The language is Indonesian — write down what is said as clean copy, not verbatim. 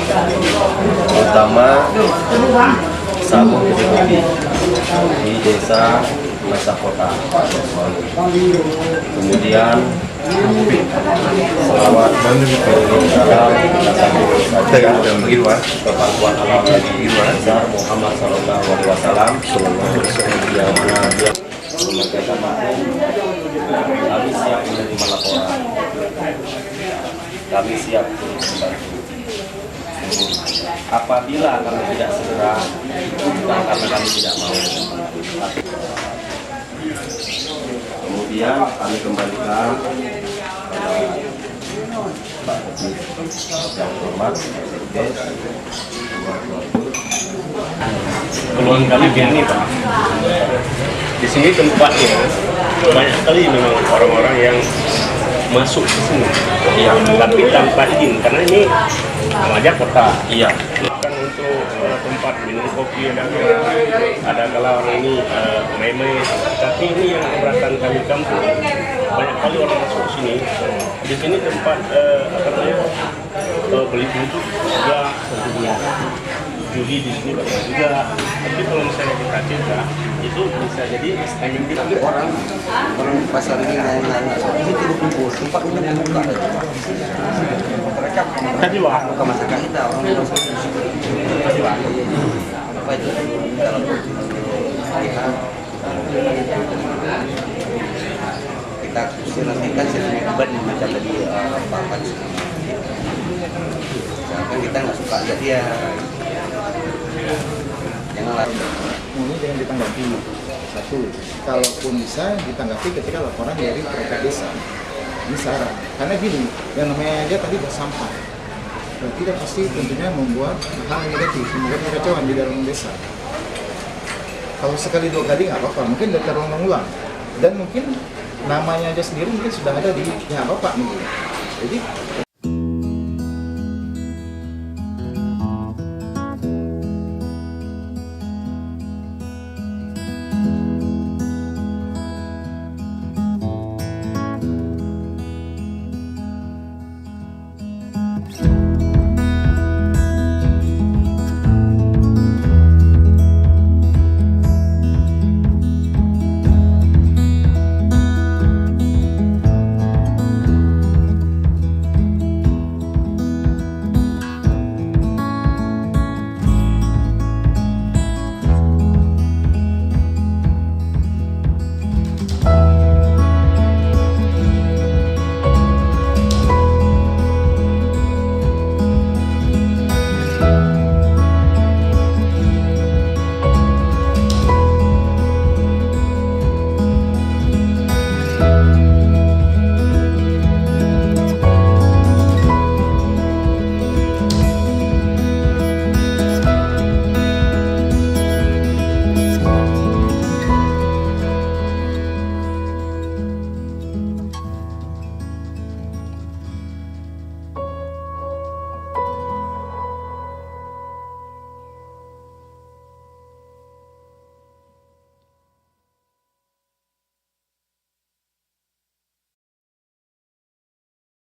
terutama Sabung Kopi di desa Masa Kota. Kemudian selawat kepatuhan Allah Nabi besar Muhammad Sallallahu Alaihi Wasallam yang mana dia menyampaikan kami siap menerima laporan, kami siap membantu. Apabila kami tidak segera, itu bukan karena kami tidak mau. Kemudian kami kembalikan Pak yang hormat, Keluhan kami begini Pak, di sini tempatnya banyak sekali memang orang-orang yang masuk ke sini, iya, tapi tanpa izin karena ini Remaja Kota. iya, Bukan untuk tempat minum kopi ada kalau orang ini main-main, tapi ini yang keberatan kami kampung banyak kali orang masuk ke sini. Di sini tempat beli buku juga judi di sini banyak juga. Tapi kalau misalnya kita cegah itu bisa jadi stemming di orang pasar ini yang ini tidak kumpul tempat untuk membuka mereka tadi wah bukan masyarakat kita orang masuk tadi wah apa itu dalam kita silakan sesi beban macam tadi apa misalkan kita nggak suka lihat dia jangan lari. Ini jangan ditanggapi. Satu, kalaupun bisa ditanggapi ketika laporan dari perangkat desa. Ini saran. Karena gini, yang namanya dia tadi bersampah. Berarti dia pasti tentunya membuat hal yang negatif, membuat kekacauan di dalam desa. Kalau sekali dua kali nggak apa-apa, mungkin udah terulang-ulang. Dan mungkin namanya aja sendiri mungkin sudah ada di pihak bapak mungkin. Jadi